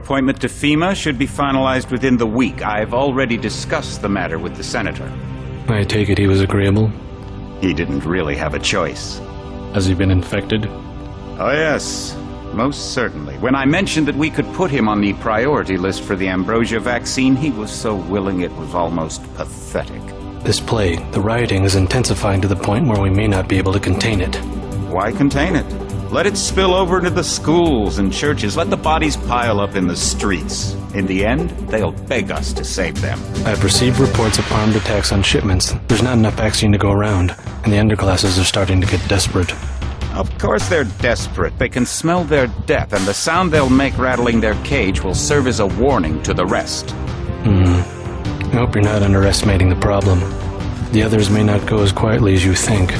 appointment to FEMA should be finalized within the week. I've already discussed the matter with the senator. I take it he was agreeable? He didn't really have a choice. Has he been infected? Oh yes, most certainly. When I mentioned that we could put him on the priority list for the ambrosia vaccine, he was so willing it was almost pathetic. This plague, the rioting, is intensifying to the point where we may not be able to contain it. Why contain it? Let it spill over into the schools and churches. Let the bodies pile up in the streets. In the end, they'll beg us to save them. I've received reports of armed attacks on shipments. There's not enough vaccine to go around, and the underclasses are starting to get desperate. Of course they're desperate. They can smell their death, and the sound they'll make rattling their cage will serve as a warning to the rest. I hope you're not underestimating the problem. The others may not go as quietly as you think.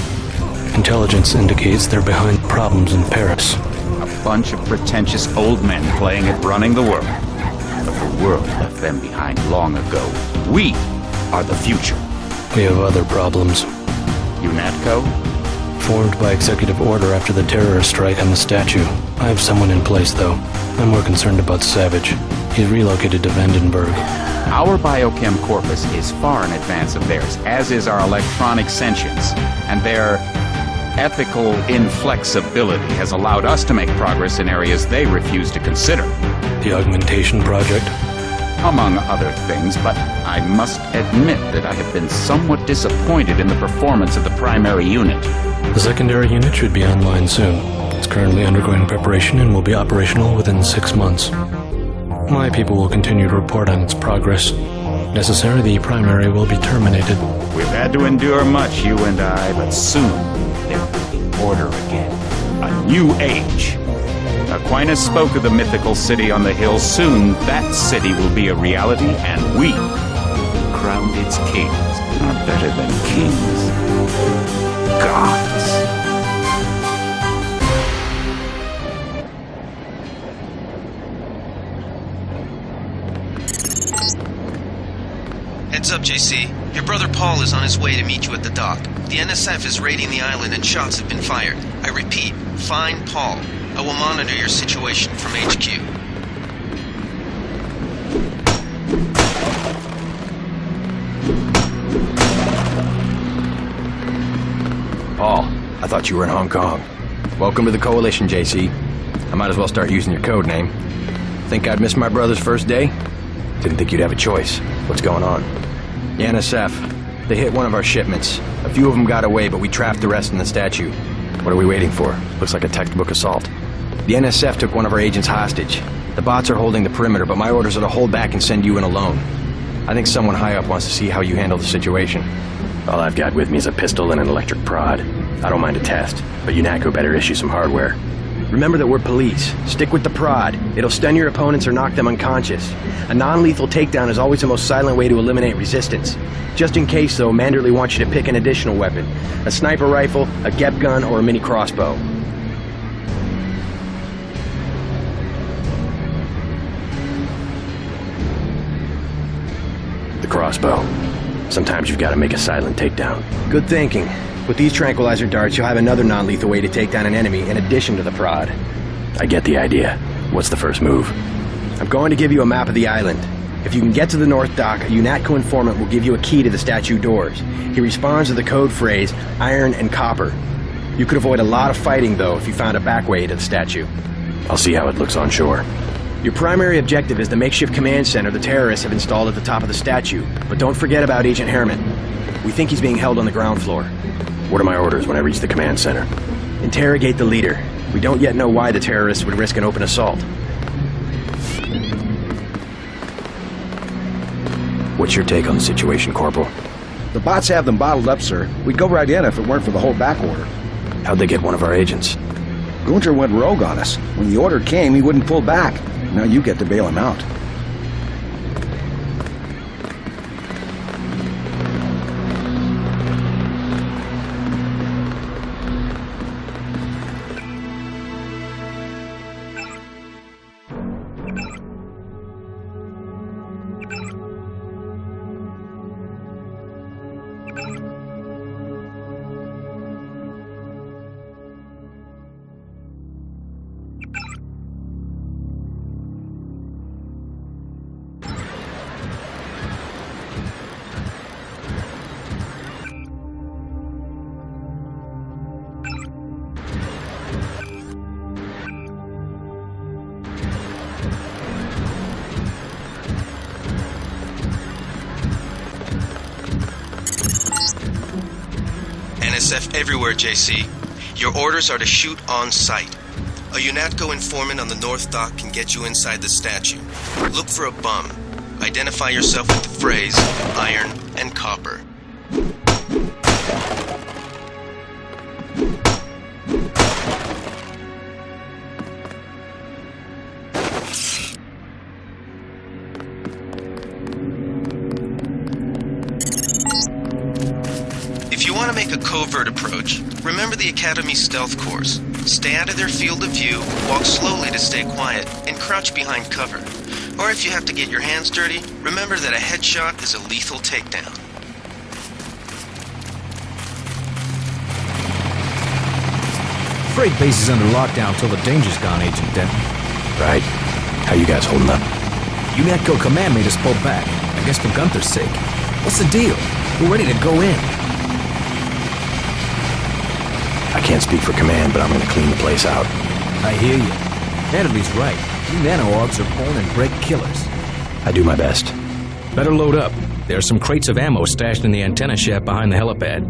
Intelligence indicates they're behind problems in Paris. A bunch of pretentious old men playing at running the world. But the world left them behind long ago. We are the future. We have other problems. UNATCO? Formed by executive order after the terrorist strike on the statue. I have someone in place, though. I'm more concerned about Savage. He's relocated to Vandenberg. Our biochem corpus is far in advance of theirs, as is our electronic sentience, and their ethical inflexibility has allowed us to make progress in areas they refuse to consider. The augmentation project? Among other things, but I must admit that I have been somewhat disappointed in the performance of the primary unit. The secondary unit should be online soon. It's currently undergoing preparation and will be operational within 6 months. My people will continue to report on its progress. If necessary, the primary will be terminated. We've had to endure much, you and I, but soon there will be order again. A new age. Aquinas spoke of the mythical city on the hill. Soon that city will be a reality, and we, crowned its kings, are better than kings. Gods. Heads up, JC. Your brother Paul is on his way to meet you at the dock. The NSF is raiding the island and shots have been fired. I repeat, find Paul. I will monitor your situation from HQ. Paul, I thought you were in Hong Kong. Welcome to the Coalition, JC. I might as well start using your code name. Think I'd miss my brother's first day? Didn't think you'd have a choice. What's going on? The NSF. They hit one of our shipments. A few of them got away, but we trapped the rest in the statue. What are we waiting for? Looks like a textbook assault. The NSF took one of our agents hostage. The bots are holding the perimeter, but my orders are to hold back and send you in alone. I think someone high up wants to see how you handle the situation. All I've got with me is a pistol and an electric prod. I don't mind a test, but UNATCO better issue some hardware. Remember that we're police. Stick with the prod. It'll stun your opponents or knock them unconscious. A non-lethal takedown is always the most silent way to eliminate resistance. Just in case, though, Manderley wants you to pick an additional weapon. A sniper rifle, a GEP gun, or a mini crossbow. The crossbow. Sometimes you've got to make a silent takedown. Good thinking. With these tranquilizer darts, you'll have another non-lethal way to take down an enemy in addition to the prod. I get the idea. What's the first move? I'm going to give you a map of the island. If you can get to the North Dock, a UNATCO informant will give you a key to the statue doors. He responds to the code phrase, iron and copper. You could avoid a lot of fighting, though, if you found a back way to the statue. I'll see how it looks on shore. Your primary objective is the makeshift command center the terrorists have installed at the top of the statue. But don't forget about Agent Herman. We think he's being held on the ground floor. What are my orders when I reach the command center? Interrogate the leader. We don't yet know why the terrorists would risk an open assault. What's your take on the situation, Corporal? The bots have them bottled up, sir. We'd go right in if it weren't for the whole back order. How'd they get one of our agents? Gunter went rogue on us. When the order came, he wouldn't pull back. Now you get to bail him out. NSF everywhere, JC. Your orders are to shoot on sight. A UNATCO informant on the North Dock can get you inside the statue. Look for a bum. Identify yourself with the phrase, iron and copper. If you want to make a covert approach, remember the Academy's stealth course. Stay out of their field of view, walk slowly to stay quiet, and crouch behind cover. Or if you have to get your hands dirty, remember that a headshot is a lethal takedown. Freight base is under lockdown till the danger's gone, Agent Denton. Right. How you guys holding up? UNATCO command made us pull back. I guess for Gunther's sake. What's the deal? We're ready to go in. I can't speak for command, but I'm gonna clean the place out. I hear you. Handley's right. You nano-augs are born and bred killers. I do my best. Better load up. There are some crates of ammo stashed in the antenna shaft behind the helipad.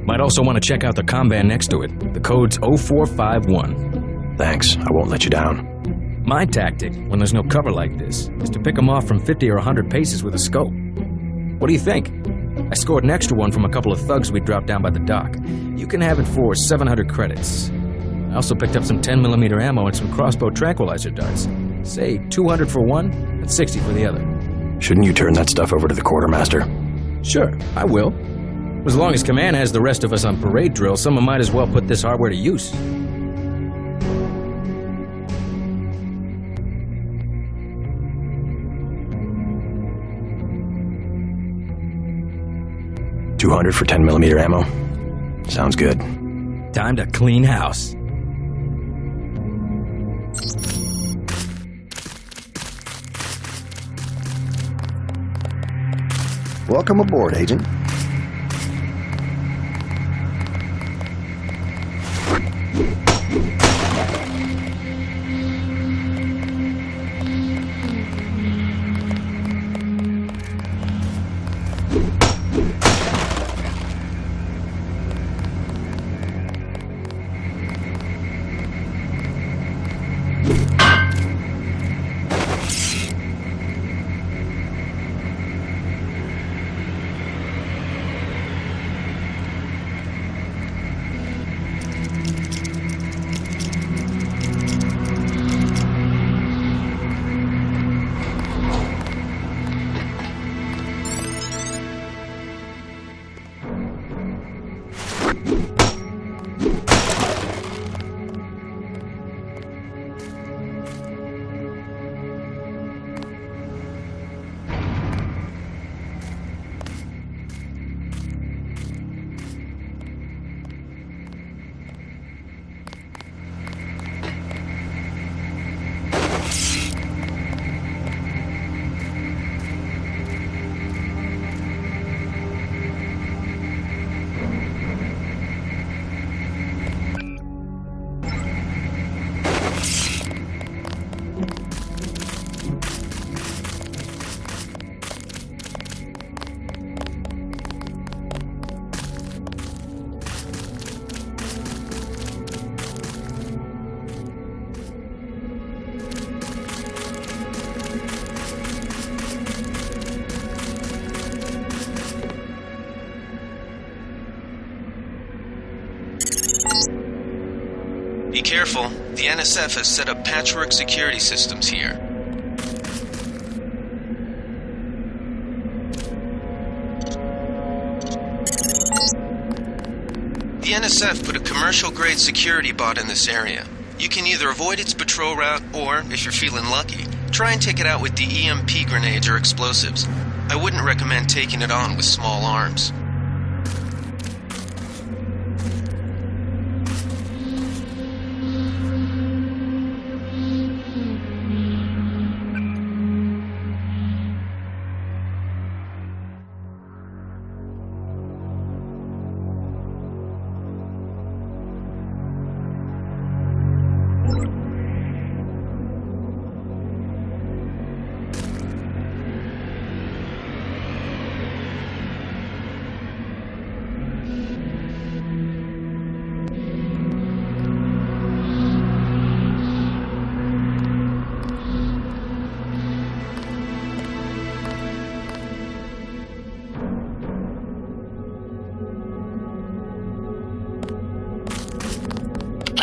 Might also want to check out the comban next to it. The code's 0451. Thanks. I won't let you down. My tactic, when there's no cover like this, is to pick them off from 50 or 100 paces with a scope. What do you think? I scored an extra one from a couple of thugs we dropped down by the dock. You can have it for 700 credits. I also picked up some 10mm ammo and some crossbow tranquilizer darts. Say 200 for one and 60 for the other. Shouldn't you turn that stuff over to the quartermaster? Sure, I will. As long as command has the rest of us on parade drill, someone might as well put this hardware to use. $200 for 10mm ammo? Sounds good. Time to clean house. Welcome aboard, Agent. Be careful. The NSF has set up patchwork security systems here. The NSF put a commercial-grade security bot in this area. You can either avoid its patrol route, or, if you're feeling lucky, try and take it out with the EMP grenades or explosives. I wouldn't recommend taking it on with small arms.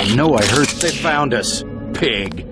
I know I heard they found us, pig.